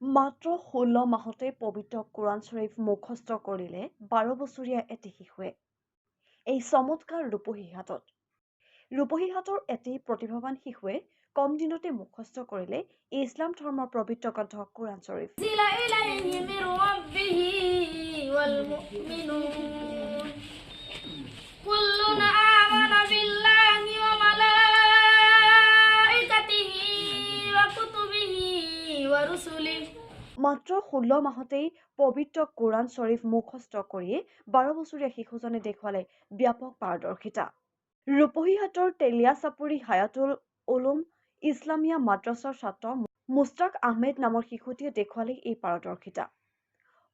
মাত্ৰ 16 মাহতে পবিত্ৰ কোৰাণ শ্বৰীফ মুখস্থ কৰিলে 12 বছৰীয়া এটি শিশুৱে। এই চমৎকাৰ ৰূপহী হাতৰ এটি প্ৰতিভাৱান শিশুৱে কম দিনতে মুখস্থ কৰিলে ইছলাম ধৰ্মৰ পবিত্ৰ গ্ৰন্থ কোৰাণ শ্বৰীফ। মাত্ৰ 16 মাহতেই পবিত্ৰ কোৰাণ শ্বৰীফ মুখস্থ কৰি 12 বছৰীয়া শিশুজনে দেখুৱালে ব্যাপক পাৰদৰ্শিতা। ৰূপহী হাটৰ তেলিয়া চাপৰি হায়াতুল উলুম ইছলামিয়া মাদ্ৰাছাৰ ছাত্ৰ মুস্তাক আহমেদ নামৰ শিশুটিয়ে দেখুৱালে এই পাৰদৰ্শিতা।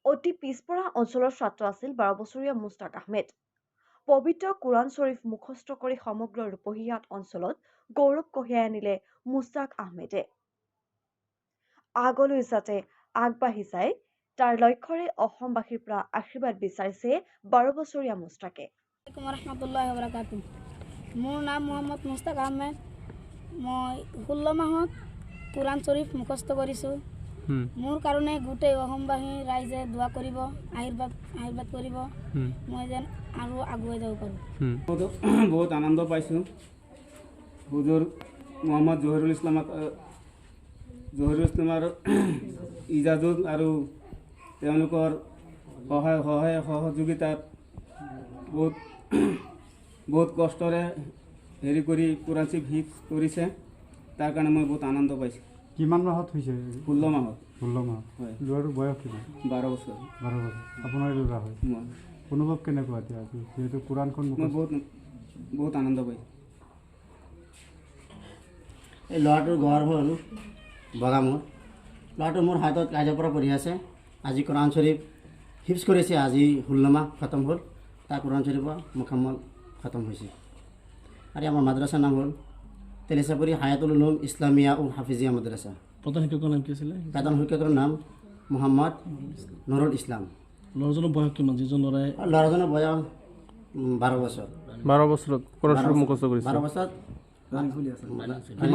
অতি পিছপৰা অঞ্চলৰ ছাত্ৰ আছিল 12 বছৰীয়া মুস্তাক আহমেদ। পবিত্ৰ কোৰাণ শ্বৰীফ মুখস্থ কৰি সমগ্ৰ ৰূপহীহাট অঞ্চলত গৌৰৱ কঢ়িয়াই আনিলে মুস্তাক আহমেদে। আগলৈ যাতে আগবাঢ়ি যায় তাৰ লক্ষ্যৰে অসমবাসীৰ পৰা আশীৰ্বাদ বিচাৰিছে 12 বছৰীয়া মুস্তাকে। মোৰ নাম মোহাম্মদ মুস্তাক আহমেদ। মই 16 মাহত কোৰাণ শ্বৰীফ মুখস্থ কৰিছোঁ। মোৰ কাৰণে গোটেই অসমবাসী ৰাইজে দোৱা কৰিব, আশীৰ্বাদ কৰিব, মই যেন আৰু আগুৱাই যাব পাৰোঁ। বহুত আনন্দ পাইছোঁ। হুজুৰ মোহাম্মদ জহিৰুল ইছলামৰ ইজাজত আৰু তেওঁলোকৰ সহযোগিতাত বহুত কষ্টৰে হেৰি কৰি কোৰাণ শ্বৰীফ হিফজ কৰিছে, তাৰ কাৰণে মই বহুত আনন্দ পাইছোঁ। কিমান মাহত হৈছে? 16 মাহত। 16 মাহত। হয়। ল'ৰাটোৰ বয়স কিমান? 12 বছৰ। 12 বছৰ। আপোনাৰ ল'ৰা হয়? মই অনুভৱ কেনেকুৱা এতিয়া যিহেতু কোৰাণখন? মই বহুত আনন্দ পাইছোঁ। এই ল'ৰাটোৰ ঘৰ হ'ল বগামুৰ। ল'ৰাটো মোৰ হাতত কাইজাৰ পৰা পঢ়ি আছে। আজি কোৰাণ শ্বৰীফ হিফজ কৰিছে। আজি 16 মাহ খতম হ'ল, তাৰ কোৰাণ শ্বৰীফৰ মুকাম্মল খতম হৈছে। আৰু আমাৰ মাদ্ৰাছাৰ নাম হ'ল তেলিচাপুৰী হায়াতুল উলুম ইছলামিয়া ও হাফিজিয়া মাদ্ৰাছা। প্ৰধান শিক্ষকৰ নাম কি আছিলে? প্ৰধান শিক্ষকৰ নাম মোহাম্মদ নুৰুল ইছলাম। ল'ৰাজনৰ বয়স কিমান? যিজন ল'ৰাই ল'ৰাজনৰ বয়স 12 বছৰ। 12 বছৰত কোৰাণ শ্বৰীফ মুখস্থ কৰিছে। 12 বছৰত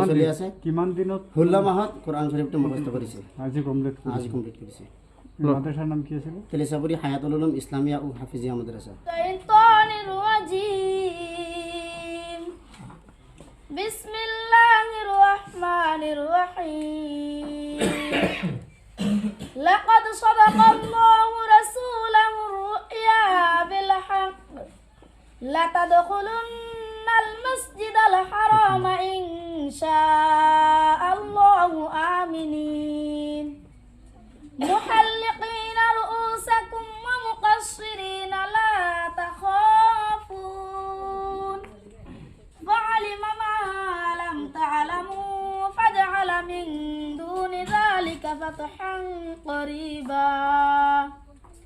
চলি আছে। কিমান দিনত? 16 মাহত কোৰাণ শ্বৰীফটো মুখস্থ কৰিছে। আজি কমপ্লিট কৰিছে। মাদ্ৰাছাৰ নাম কি আছিলে? তেলিচাপুৰী হায়াতুল উলুম ইছলামিয়া ও হাফিজিয়া মাদ্রাসা। বিসমিল্লাহির রহমানির রহিম। লাকাদ সাদাকাল্লাহু রাসূলাহু রুয়া বিল হক লা তাদখুলুন্নাল মাসজিদাল হারামা ইনশাআল্লাহু আমিনিন মুহাল্লিকিনা রুউসাকুম ওয়া মুকাসসিরিনা লা তাখাফুন ফাআলিমা মা লাম তা'লামু ফাজআলা মিন দুনি যালিকা ফাতহান করিবা।